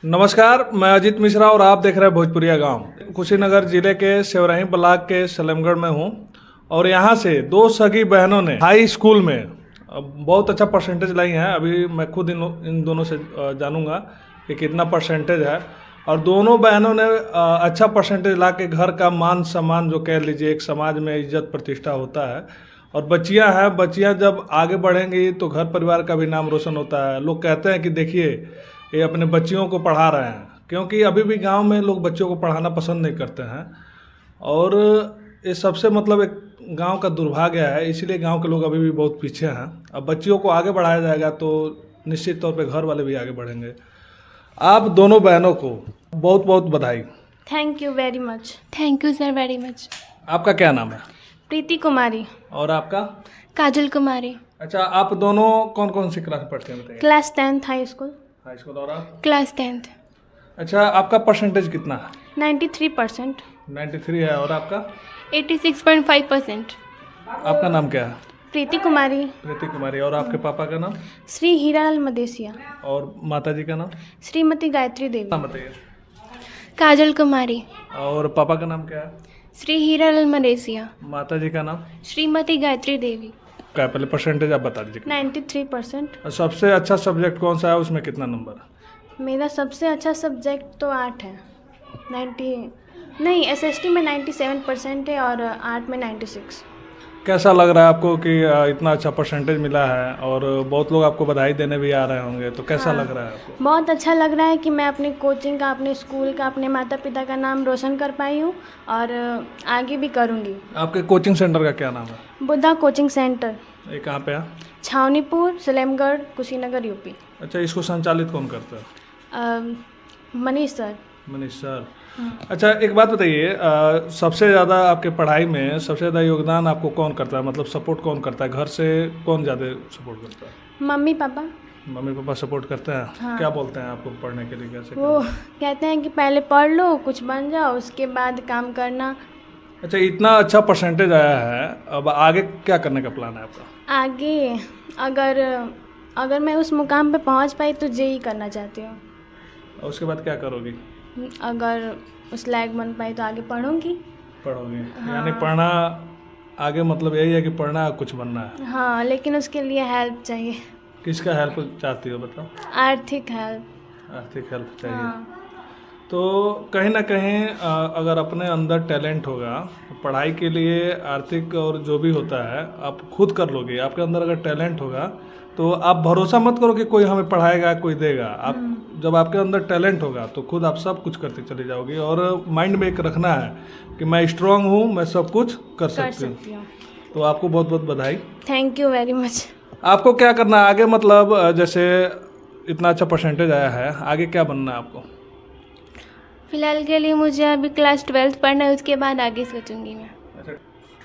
नमस्कार, मैं अजीत मिश्रा और आप देख रहे हैं भोजपुरिया गांव। कुशीनगर जिले के सेवराही ब्लॉक के सलेमगढ़ में हूं और यहां से दो सगी बहनों ने हाई स्कूल में बहुत अच्छा परसेंटेज लाई हैं। अभी मैं खुद इन दोनों से जानूंगा कि कितना परसेंटेज है। और दोनों बहनों ने अच्छा परसेंटेज ला के घर का मान सम्मान, जो कह लीजिए एक समाज में इज्जत प्रतिष्ठा होता है। और बच्चियां हैं, बच्चियां जब आगे बढ़ेंगी तो घर परिवार का भी नाम रोशन होता है। लोग कहते हैं कि देखिए ये अपने बच्चियों को पढ़ा रहे हैं, क्योंकि अभी भी गांव में लोग बच्चों को पढ़ाना पसंद नहीं करते हैं। और ये सबसे मतलब एक गांव का दुर्भाग्य है, इसीलिए गांव के लोग अभी भी बहुत पीछे हैं। अब बच्चियों को आगे बढ़ाया जाएगा तो निश्चित तौर पे घर वाले भी आगे बढ़ेंगे। आप दोनों बहनों को बहुत बहुत बधाई। Thank you very much. Thank you sir very much. आपका क्या नाम है? प्रीति कुमारी। और आपका? काजल कुमारी। अच्छा, आप दोनों कौन कौन सी क्लास में पढ़ते हैं बताइए? Class 10th high school. High school. और आप? Class 10th। अच्छा, आपका परसेंटेज कितना है? 93%। 93 है। और आपका? 86.5%। आपका नाम क्या है? प्रीति कुमारी। प्रीति कुमारी। और आपके पापा का नाम? श्री हीरालाल मदेसिया। और माता जी का नाम? श्रीमती गायत्री देवी। नाम बताइए। काजल कुमारी। और पापा का नाम क्या है? श्री हीरालाल मदेसिया। माता जी का नाम? श्रीमती गायत्री देवी। क्या पहले परसेंटेज आप बता दीजिए। 93%। सबसे अच्छा सब्जेक्ट कौन सा है, उसमें कितना नंबर? मेरा सबसे अच्छा सब्जेक्ट तो आर्ट है। 90 नहीं, एसएसटी में 97% है और आर्ट में 96। कैसा लग रहा है आपको कि इतना अच्छा परसेंटेज मिला है? और बहुत लोग आपको बधाई देने भी आ रहे होंगे, तो कैसा लग रहा है आपको? बहुत अच्छा लग रहा है कि मैं अपने कोचिंग का, अपने स्कूल का, अपने माता पिता का नाम रोशन कर पाई हूँ और आगे भी करूँगी। आपके कोचिंग सेंटर का क्या नाम है? Buddha coaching centre. ये कहाँ पे है? छावनीपुर, सलेमगढ़, कुशीनगर, यूपी। अच्छा, इसको संचालित कौन करता है? मनीष सर। मनीष सर। अच्छा, एक बात बताइए, सबसे ज़्यादा आपके पढ़ाई में सबसे ज़्यादा योगदान आपको कौन करता है? मतलब सपोर्ट कौन करता है? घर से कौन ज़्यादा सपोर्ट करता है? Mummy papa. Mummy papa support करते हैं? हाँ। क्या बोलते हैं आपको पढ़ने के लिए? कैसे वो कहते हैं कि पहले पढ़ लो, कुछ बन जाओ, उसके बाद काम करना। अच्छा, इतना अच्छा परसेंटेज आया है, अब आगे क्या करने का प्लान है आपका? आगे अगर मैं उस मुकाम पे पहुंच पाई तो जेई करना चाहती हूँ। और उसके बाद क्या करोगी? अगर उस लायक बन पाई तो आगे पढ़ूंगी। पढ़ोगी? हाँ। यानी पढ़ना आगे मतलब यही है कि पढ़ना है, कुछ बनना है। हाँ, लेकिन उसके लिए हेल्प चाहिए। किसका हेल्प चाहती हो बताओ? आर्थिक हेल्प। आर्थिक हेल्प चाहिए। हाँ। तो कहीं ना कहीं अगर अपने अंदर टैलेंट होगा, पढ़ाई के लिए आर्थिक और जो भी होता है आप खुद कर लोगे। आपके अंदर अगर टैलेंट होगा तो आप भरोसा मत करो कि कोई हमें पढ़ाएगा, कोई देगा। आप जब आपके अंदर टैलेंट होगा तो खुद आप सब कुछ करते चले जाओगे। और माइंड में एक रखना है कि मैं स्ट्रांग हूँ, मैं सब कुछ कर सकती हूँ। तो आपको बहुत बहुत बधाई। Thank you very much. आपको क्या करना है आगे? मतलब जैसे इतना अच्छा परसेंटेज आया है, आगे क्या बनना है आपको? फिलहाल के लिए मुझे अभी क्लास 12th पढ़ना है, उसके बाद आगे सोचूंगी मैं। अच्छा,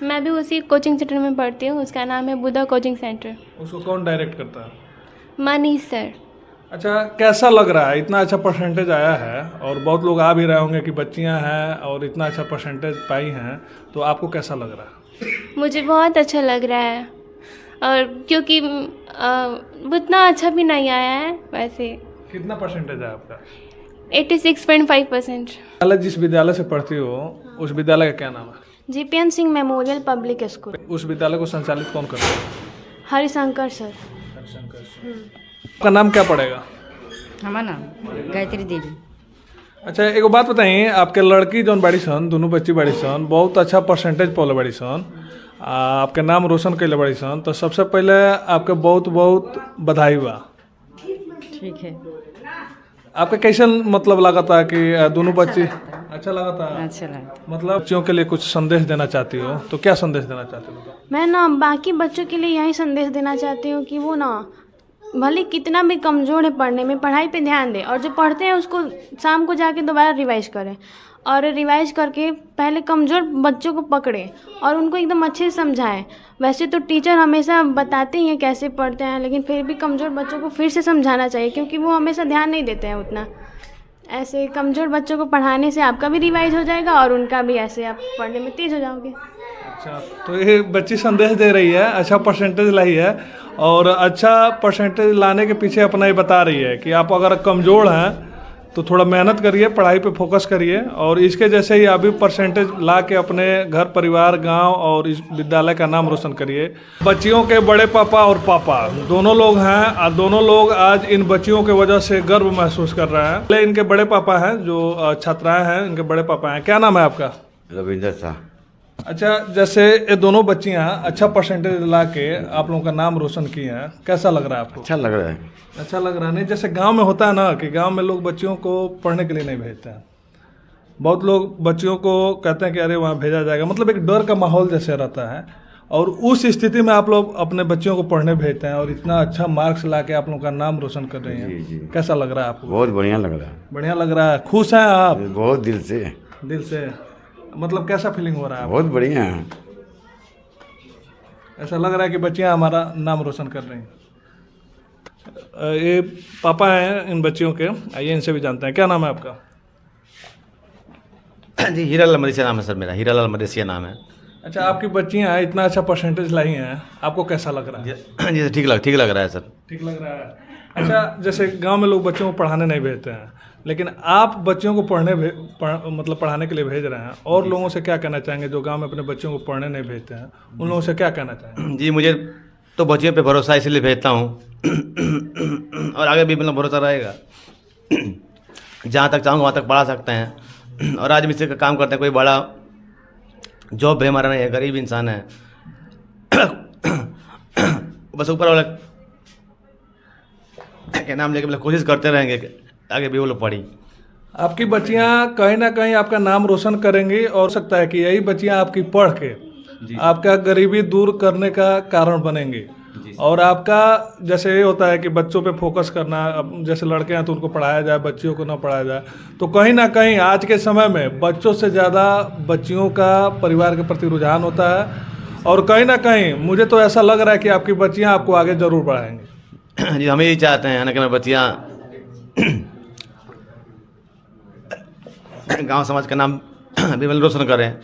मैं भी उसी कोचिंग सेंटर में पढ़ती हूँ, उसका नाम है बुद्धा कोचिंग सेंटर। उसको कौन डायरेक्ट करता है? मनीष सर। अच्छा, कैसा लग रहा है? इतना अच्छा परसेंटेज आया है और बहुत लोग आ भी रहे होंगे कि बच्चियां हैं और इतना अच्छा परसेंटेज पाई हैं, तो आपको कैसा लग रहा है? मुझे बहुत अच्छा लग रहा है, और क्योंकि उतना अच्छा भी नहीं आया है वैसे। कितना परसेंटेज है आपका? 86.5%। विद्यालय, जिस विद्यालय से पढ़ती हो उस विद्यालय का क्या नाम है? GPN Singh memorial public school. उस विद्यालय को संचालित कौन करता है? हरिशंकर सर। आपका नाम क्या पड़ेगा? हमारा नाम गायत्री देवी। अच्छा, एक बात बताइए, आपके लड़की जौन बड़ी सन, दोनों बच्ची बड़ी सन, बहुत अच्छा परसेंटेज पौले बड़ी सन, आपके नाम रोशन कैले बड़ी सन, तो सबसे पहले आपके बहुत बहुत बधाई बा। ठीक है। आपका कैसे मतलब लगा था कि दोनों बच्ची? अच्छा लगा था। अच्छा लगा। मतलब बच्चियों के लिए कुछ संदेश देना चाहती हो, तो क्या संदेश देना चाहती हो? मैं ना बाकी बच्चों के लिए यही संदेश देना चाहती हूँ कि वो ना भले कितना भी कमज़ोर है पढ़ने में, पढ़ाई पे ध्यान दे और जो पढ़ते हैं उसको शाम को जाके दोबारा रिवाइज करें। और रिवाइज करके पहले कमज़ोर बच्चों को पकड़े और उनको एकदम अच्छे से समझाएं। वैसे तो टीचर हमेशा बताते ही हैं कैसे पढ़ते हैं, लेकिन फिर भी कमज़ोर बच्चों को फिर से समझाना चाहिए, क्योंकि वो हमेशा ध्यान नहीं देते हैं उतना। ऐसे कमज़ोर बच्चों को पढ़ाने से आपका भी रिवाइज हो जाएगा और उनका भी, ऐसे आप पढ़ने में तेज़ हो जाओगे। अच्छा, तो ये बच्ची संदेश दे रही है, अच्छा परसेंटेज लाई है और अच्छा परसेंटेज लाने के पीछे अपना ही बता रही है कि आप अगर कमज़ोर हैं तो थोड़ा मेहनत करिए, पढ़ाई पे फोकस करिए और इसके जैसे ही आप भी परसेंटेज ला के अपने घर परिवार गांव और इस विद्यालय का नाम रोशन करिए। बच्चियों के बड़े पापा और पापा दोनों लोग हैं और दोनों लोग आज इन बच्चियों के वजह से गर्व महसूस कर रहे हैं। पहले इनके बड़े पापा हैं जो छात्राएं हैं, इनके बड़े पापा हैं। क्या नाम है आपका? रविंदर शाह। अच्छा, जैसे ये दोनों बच्चियां अच्छा परसेंटेज ला के आप लोगों का नाम रोशन किए हैं, कैसा लग रहा है आपको? अच्छा लग रहा है। अच्छा लग रहा है। नहीं, जैसे गांव में होता है ना कि गांव में लोग बच्चियों को पढ़ने के लिए नहीं भेजते हैं। बहुत लोग बच्चियों को कहते हैं कि अरे वहाँ भेजा जाएगा, मतलब एक डर का माहौल जैसे रहता है। और उस स्थिति में आप लोग अपने बच्चियों को पढ़ने भेजते हैं और इतना अच्छा मार्क्स ला के आप लोगों का नाम रोशन कर रहे हैं। जी। कैसा लग रहा है आपको? बहुत बढ़िया लग रहा है। बढ़िया लग रहा है। खुश हैं आप? बहुत दिल से। दिल से मतलब कैसा फीलिंग हो रहा है? बहुत बढ़िया है। ऐसा लग रहा है कि बच्चियां हमारा नाम रोशन कर रही हैं। ये पापा हैं इन बच्चियों के, आइए इनसे भी जानते हैं। क्या नाम है आपका? जी, हीरालाल मदेसिया नाम है सर मेरा। हीरालाल मदेसिया नाम है। अच्छा, आपकी बच्चियां इतना अच्छा परसेंटेज लाई हैं, आपको कैसा लग रहा है? जी ठीक लग रहा है सर। ठीक लग रहा है। अच्छा, जैसे गांव में लोग बच्चों को पढ़ाने नहीं भेजते हैं, लेकिन आप बच्चों को मतलब पढ़ाने के लिए भेज रहे हैं, और लोगों से क्या कहना चाहेंगे जो गांव में अपने बच्चों को पढ़ने नहीं भेजते हैं? उन लोगों से क्या कहना चाहेंगे? जी, मुझे तो बच्चियों पे भरोसा इसलिए भेजता हूँ और आगे भी मतलब भरोसा रहेगा। जहाँ तक चाहूँगा वहाँ तक पढ़ा सकते हैं। और आज मिस्त्री का काम करते हैं, कोई बड़ा जॉब भी हमारा नहीं है, गरीब इंसान है। बस ऊपर वाला के नाम लेके मतलब कोशिश करते रहेंगे कि आगे भी वो लोग पढ़ी। आपकी बच्चियां कहीं ना कहीं आपका नाम रोशन करेंगी और सकता है कि यही बच्चियां आपकी पढ़ के आपका गरीबी दूर करने का कारण बनेंगी। और आपका जैसे ये होता है कि बच्चों पे फोकस करना, अब जैसे लड़के हैं तो उनको पढ़ाया जाए, बच्चियों को ना पढ़ाया जाए, तो कहीं ना कहीं आज के समय में बच्चों से ज़्यादा बच्चियों का परिवार के प्रति रुझान होता है। और कहीं ना कहीं मुझे तो ऐसा लग रहा है कि आपकी बच्चियाँ आपको आगे ज़रूर बढ़ाएंगी। जी, हम यही चाहते हैं ना कि हमारी बच्चियाँ गांव समाज का नाम भी रोशन करें।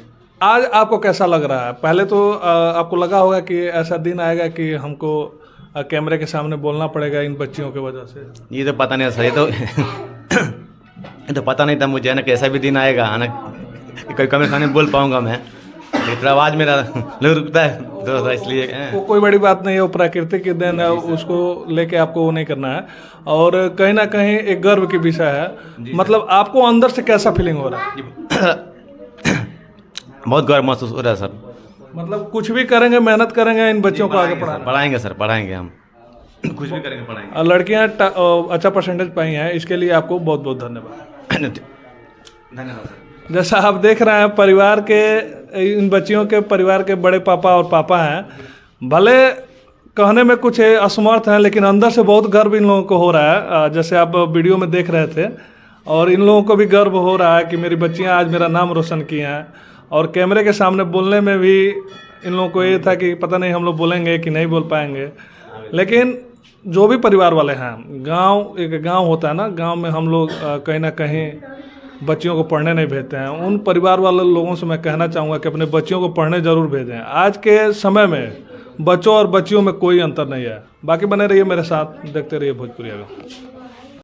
आज आपको कैसा लग रहा है? पहले तो आपको लगा होगा कि ऐसा दिन आएगा कि हमको कैमरे के सामने बोलना पड़ेगा इन बच्चियों की वजह से। ये तो पता नहीं सर, ये तो पता नहीं था मुझे ना कि ऐसा भी दिन आएगा ना कि कोई कैमरे सामने बोल पाऊंगा मैं। लेकिन आवाज़ मेरा नहीं रुकता है तो इसलिए वो कोई बड़ी बात नहीं है, वो प्राकृतिक देन है, उसको लेके आपको वो नहीं करना है। और कहीं ना कहीं एक गर्व की विषय है। मतलब आपको अंदर से कैसा फीलिंग हो रहा है? बहुत गर्व महसूस हो रहा है सर। मतलब कुछ भी करेंगे, मेहनत करेंगे इन बच्चों को आगे पढ़ाएंगे सर, पढ़ाएंगे हम कुछ भी करेंगे, पढ़ाएंगे। लड़कियां अच्छा परसेंटेज पाई हैं, इसके लिए आपको बहुत बहुत धन्यवाद। धन्यवाद सर। जैसा आप देख रहे हैं, परिवार के इन बच्चियों के परिवार के बड़े पापा और पापा हैं। भले कहने में कुछ असमर्थ हैं, लेकिन अंदर से बहुत गर्व इन लोगों को हो रहा है। जैसे आप वीडियो में देख रहे थे, और इन लोगों को भी गर्व हो रहा है कि मेरी बच्चियां आज मेरा नाम रोशन किए हैं। और कैमरे के सामने बोलने में भी इन लोगों को ये था कि पता नहीं हम लोग बोलेंगे कि नहीं बोल पाएंगे। लेकिन जो भी परिवार वाले हैं, एक गांव होता है ना, गांव में हम लोग कहीं ना कहीं बच्चियों को पढ़ने नहीं भेजते हैं। उन परिवार वाले लोगों से मैं कहना चाहूँगा कि अपने बच्चियों को पढ़ने ज़रूर भेजें। आज के समय में बच्चों और बच्चियों में कोई अंतर नहीं है। बाकी बने रहिए मेरे साथ, देखते रहिए भोजपुरिया गाँव।